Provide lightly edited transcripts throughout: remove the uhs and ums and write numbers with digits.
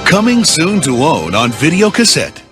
Coming soon to own on video cassette.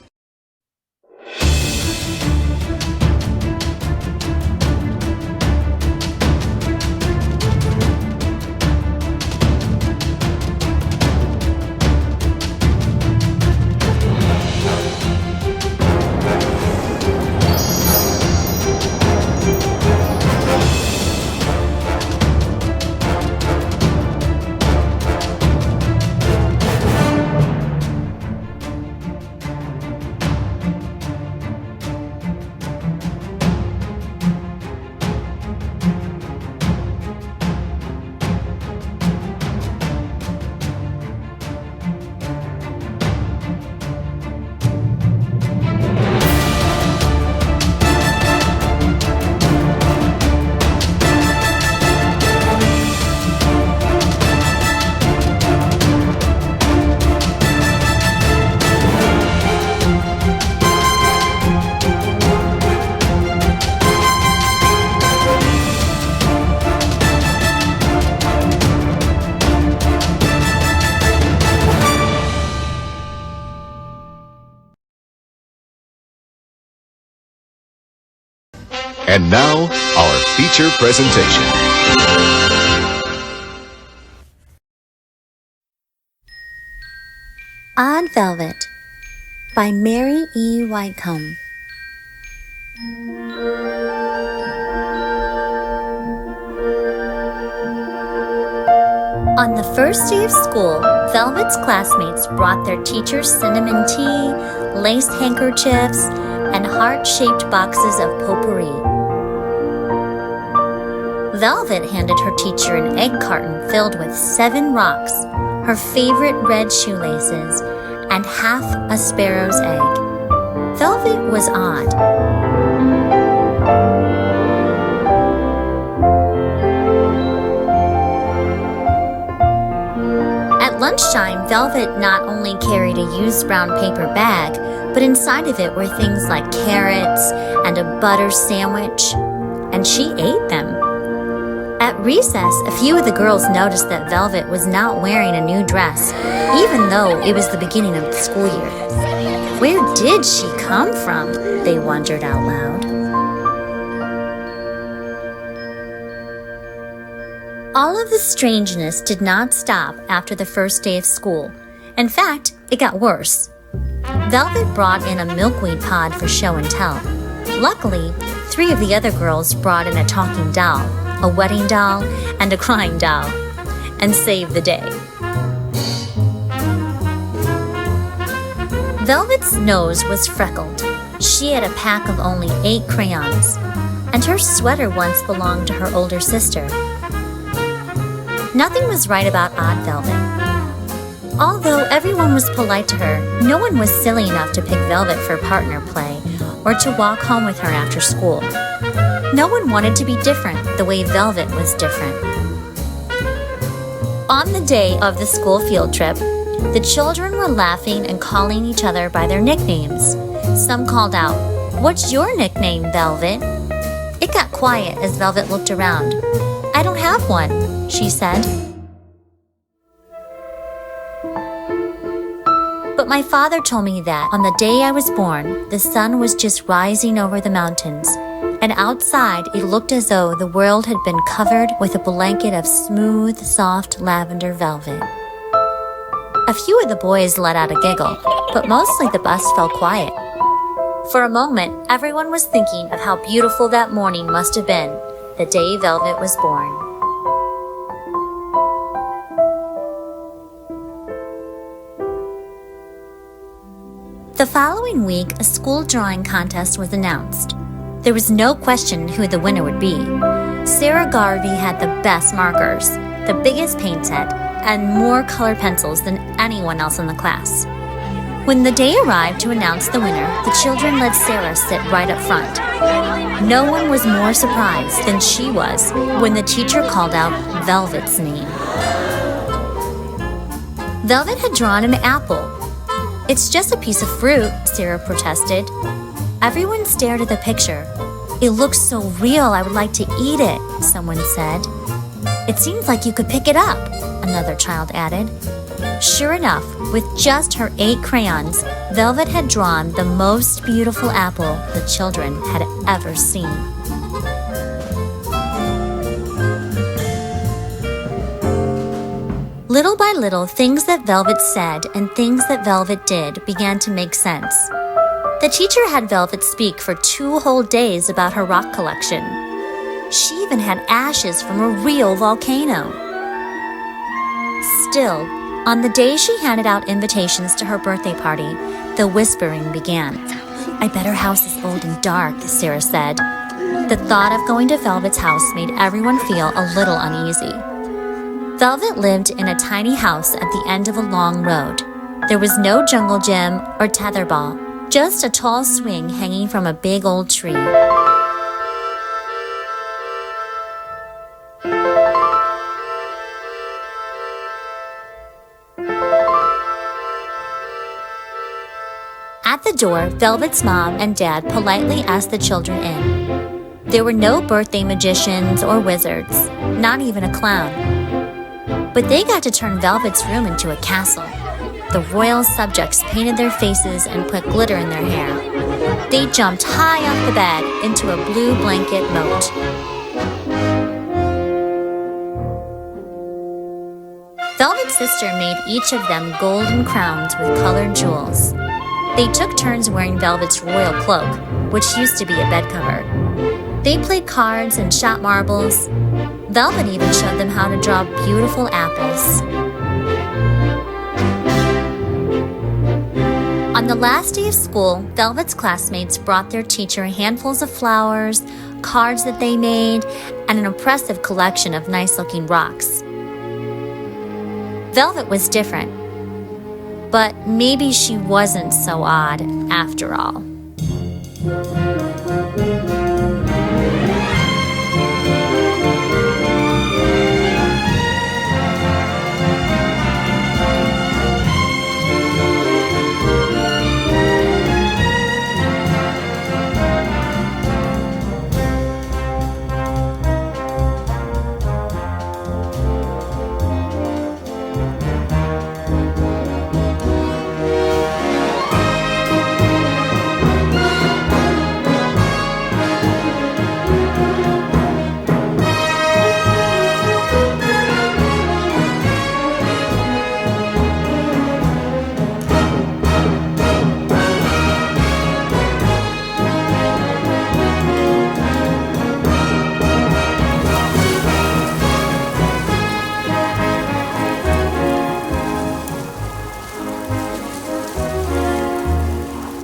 And now, our feature presentation. Odd Velvet by Mary E. Whitcomb. On the first day of school, Velvet's classmates brought their teachers cinnamon tea, lace handkerchiefs, and heart-shaped boxes of potpourri. Velvet handed her teacher an egg carton filled with 7 rocks, her favorite red shoelaces, and half a sparrow's egg. Velvet was odd. At lunchtime, Velvet not only carried a used brown paper bag, but inside of it were things like carrots and a butter sandwich, and she ate them. At recess, a few of the girls noticed that Velvet was not wearing a new dress, even though it was the beginning of the school year. Where did she come from? They wondered out loud. All of the strangeness did not stop after the first day of school. In fact, it got worse. Velvet brought in a milkweed pod for show and tell. Luckily, 3 of the other girls brought in a talking doll, a wedding doll, and a crying doll, and saved the day. Velvet's nose was freckled. She had a pack of only 8 crayons, and her sweater once belonged to her older sister. Nothing was right about Odd Velvet. Although everyone was polite to her, no one was silly enough to pick Velvet for partner play or to walk home with her after school. No one wanted to be different the way Velvet was different. On the day of the school field trip, the children were laughing and calling each other by their nicknames. Some called out, "What's your nickname, Velvet?" It got quiet as Velvet looked around. "I don't have one," she said. But my father told me that on the day I was born, the sun was just rising over the mountains, and outside it looked as though the world had been covered with a blanket of smooth, soft lavender velvet. A few of the boys let out a giggle, but mostly the bus fell quiet. For a moment, everyone was thinking of how beautiful that morning must have been, the day Velvet was born. The following week, a school drawing contest was announced. There was no question who the winner would be. Sarah Garvey had the best markers, the biggest paint set, and more colored pencils than anyone else in the class. When the day arrived to announce the winner, the children let Sarah sit right up front. No one was more surprised than she was when the teacher called out Velvet's name. Velvet had drawn an apple. "It's just a piece of fruit," Sarah protested. Everyone stared at the picture. "It looks so real, I would like to eat it," someone said. "It seems like you could pick it up," another child added. Sure enough, with just her 8 crayons, Velvet had drawn the most beautiful apple the children had ever seen. Little by little, things that Velvet said and things that Velvet did began to make sense. The teacher had Velvet speak for 2 whole days about her rock collection. She even had ashes from a real volcano. Still, on the day she handed out invitations to her birthday party, the whispering began. "I bet her house is old and dark," Sarah said. The thought of going to Velvet's house made everyone feel a little uneasy. Velvet lived in a tiny house at the end of a long road. There was no jungle gym or tetherball, just a tall swing hanging from a big old tree. At the door, Velvet's mom and dad politely asked the children in. There were no birthday magicians or wizards, not even a clown. But they got to turn Velvet's room into a castle. The royal subjects painted their faces and put glitter in their hair. They jumped high off the bed into a blue blanket moat. Velvet's sister made each of them golden crowns with colored jewels. They took turns wearing Velvet's royal cloak, which used to be a bed cover. They played cards and shot marbles. Velvet even showed them how to draw beautiful apples. On the last day of school, Velvet's classmates brought their teacher handfuls of flowers, cards that they made, and an impressive collection of nice-looking rocks. Velvet was different, but maybe she wasn't so odd after all.